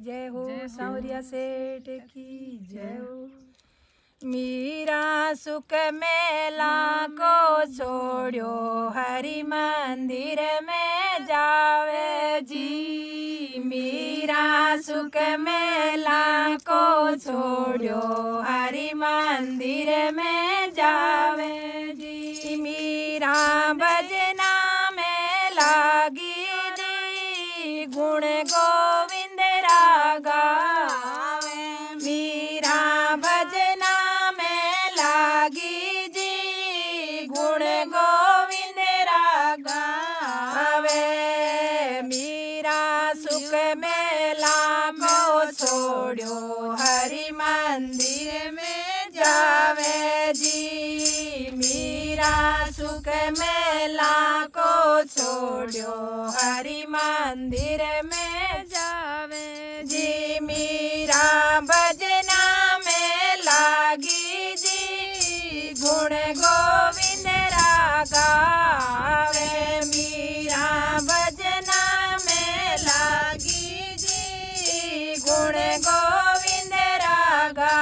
जय हो, सांवरिया सेठ की जय हो। मीरा सुख मेला को छोड़ो, हरि मंदिर में जावे जी। मीरा सुख मेला को छोड़ो, हरि मंदिर में जावे जी। मीरा भजना में लागी जी, गुण गोविंद रागा। मीरा भजना में लागी जी, गुण गोविंद रागा। मीरा सुख मेला को छोड़ो, हरि मंदिर में जावे जी। मीरा सुख मेला को छोड़ो, हरि मंदिर में जावे जी। मीरा भजना में लागी जी, गुण गोविंद रागा। मीरा भजना में लागी जी, गुण गोविंद रागा।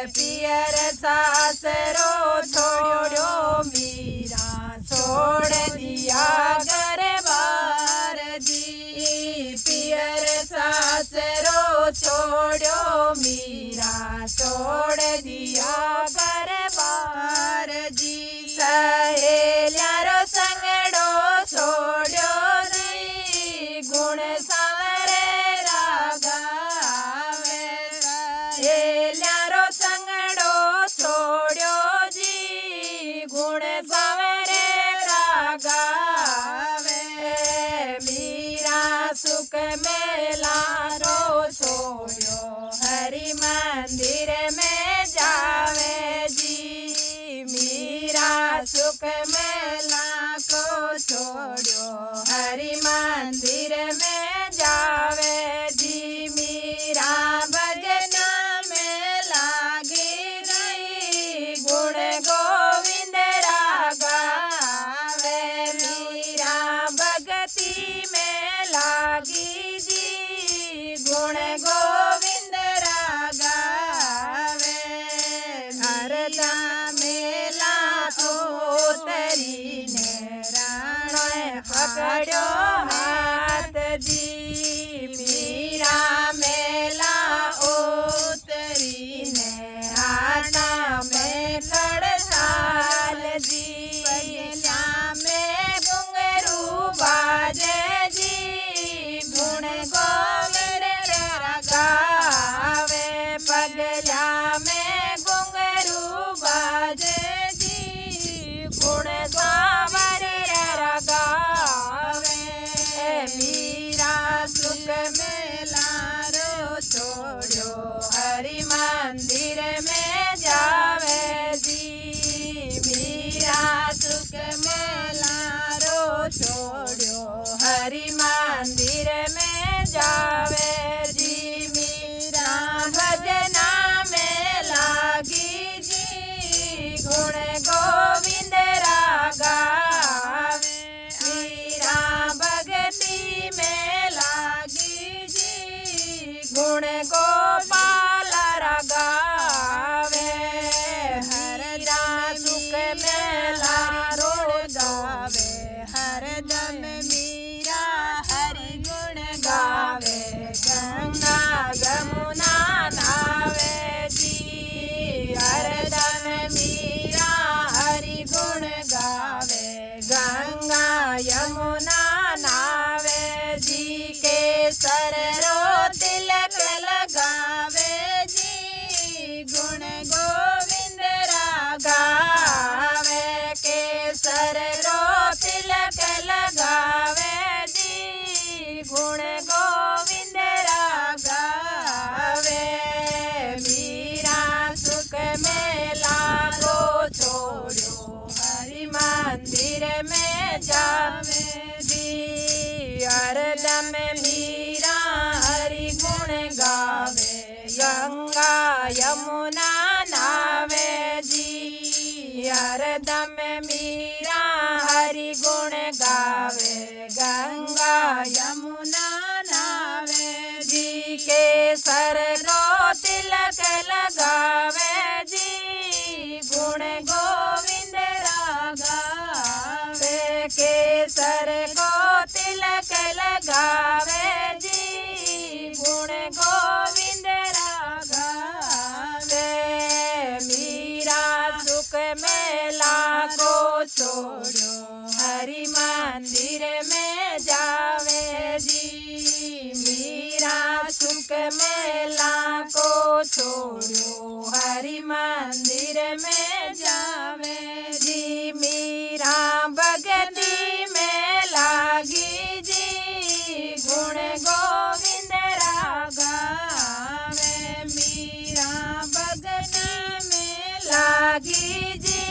पियर सासरो छोड़ो, मीरा छोड़ दिया घर बार जी। पियर सासरो छोड़ो, मीरा छोड़ दिया घर बार जी। सहेल्यारो संगड़ो छोड़ो जी, गुण सावरे रागा। सहेल्यारो संगड़ो छोड़ो जी, गुण सावरे रागा। मीरा सुख मेला रो छोड़ो, हरि मंदिर में जावे जी। मीरा सुख मेला को छोड़ो, हरि मंदिर में जावे जी। मीरा भजना में लागी जी, गुण गोविंद रागा। मीरा भगती में लागी जी, गुण गोविंद रागा। हरदा मेला उतरी ने राण पकड़ो हाथ जी। मीरा मेला उतरी ने हाथा में खड़साल जी। पगला में घुंघरू बाजे जी, गुण गोविंद रागा। पगला में घुंघरू बाजे जी, गुण गोविंद रागा। मीरा सुख मेला रो छोड़ो, हरि मंदिर में जावे जी। मीरा सुख मेला रो छोड़ो, हरि मंदिर में जावे जी। मीरा भजना में लागी जी, गुण गोविंद रागा। मीरा भगती में लागी जी, गुण गोपाल रागा। हरदा सुख मेला रो गावे, हरदम मीरा हरि गुण गावे। गंगा यमुना नावे जी, हरदम मीरा हरि गुण गावे। गंगा यमुना नावे जी, केसर रो तिलक लगावे जी, गुण गोविंद रागा। केसर रो तिलक लगावे जी, गुण गोविंद रागा। मीरा सुख मेला को छोड़ो, हरि मंदिर में जावे जी। हरदम मीरा हरि गुण गावे, गंगा यमुना नावे जी। हरदम मीरा हरि गुण गावे, गंगा यमुना नावे। केसर को तिलक लगावे जी गुण गोविंद रागावे केसर को तिलक लगावे जी गुण गोविंद रागावे मीरा सुख मेला को छोड़ो हरि मंदिर में जावे जी मीरा सुख मेला को छोड़ो हरि मंदिर में जावे जी मीरा भगती में लागी जी गुण गोविंद रागावे मीरा भगती में लागी जी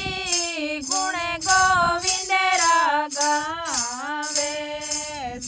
गुण गोविंद रागावे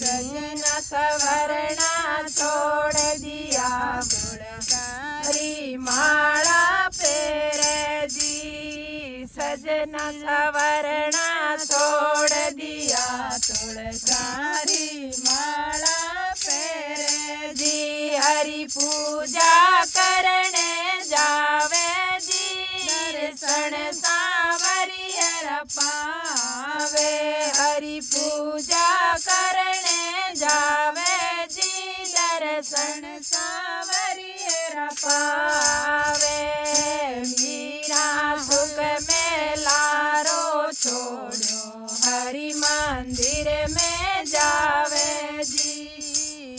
सजना सवरना छोड़ दिया गुणकारी माला फेरे जी सजना सवरना छोड़ दिया तुलसारी माला फेरे जी हरि पूजा करने जावे जी दर्शन सावरियर पावे हरि पूजा करने जावे जी दर्शन सावरियर पावे मीरा सुख मेला रो छोड़ो हरि मंदिर में जावे जी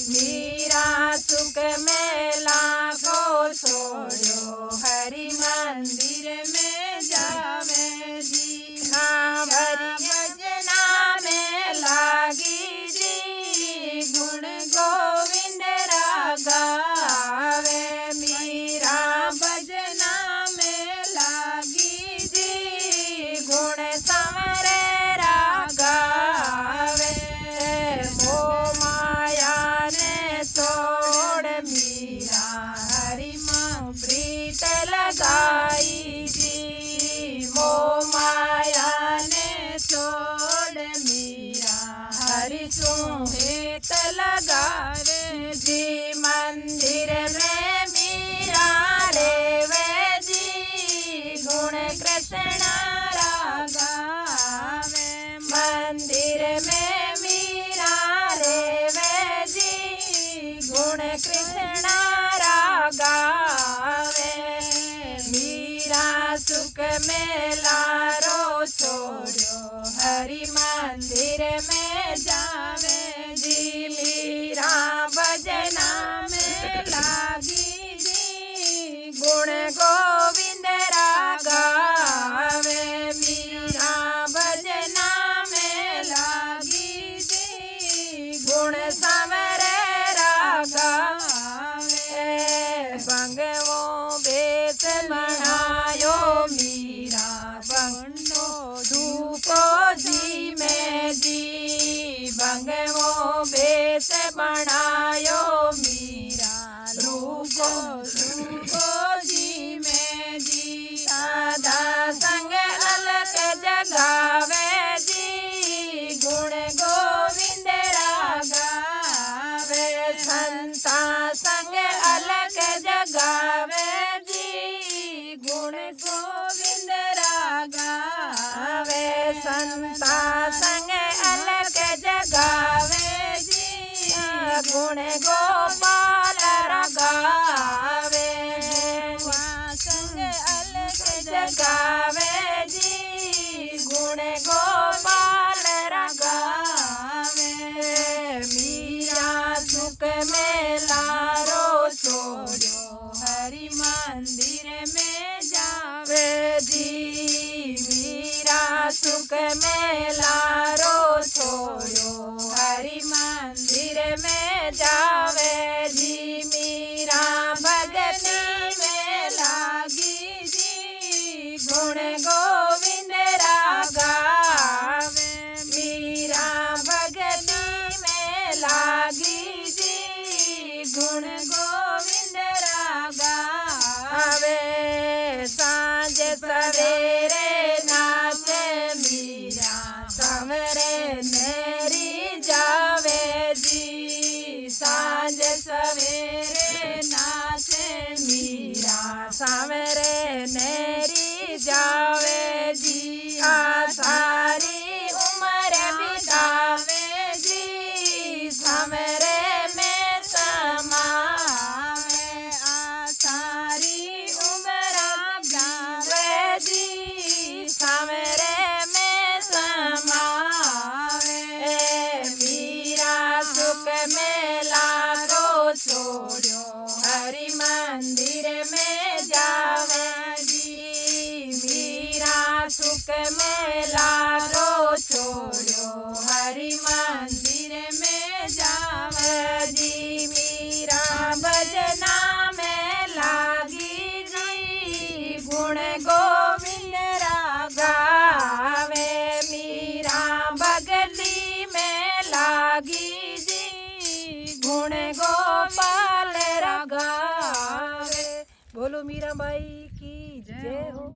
मीरा सुख मेला को छोड़ो हरि मंदिर में जावे जी हरि भजना में लागी जी गुण गोविंद रागावे मीरा भजना में लागी जी गुण समरे रागावे वो माया ने छोड़ मीरा हरि माँ प्रीत लगाई जी वो माया ने छोड़ मीरा हरि सुहेत लगावे जी मंदिर में मीरा रेवे जी गुण कृष्ण रागावे मंदिर में मीरा रेवे जी गुण कृष्ण रागावे मीरा सुख मेला रो छोड़ो हरि मंदिर में जावे जी मीरा भजना में लागी जी गुण गोविंद रागावे मीरा भजना में लागी जी गुण समरे रागावे भंगवो बेस बनायो मीरा बंडो धूपो जी में जी भंगवो बेस बनायो मीरा रूपो रूपो जी में जी साधा संग अलग जगावे जी गुण गोविंद रागावे संता संग अलग जगावे जी गुण गोविंद रागावे संता संग अलग जगावे जी गुण गोपाल रागावे संग अलग जगावे जी गुण गोपाल रागावे मीरा सुख मेला रो छोड़ो हरि मंदिर में जावे जी मीरा सुख मेला रो छोड़ो हरि मंदिर में जावे जी मीरा भगती में लागी जी गुण गोविंद रागावे मीरा भगती में लागी जी गुण गोविंद रागावे सांझ सवेरे नाचे मीरा सवरे नेरी जावे जी सांझ सवेरे ना बोलो मीराबाई की जय हो।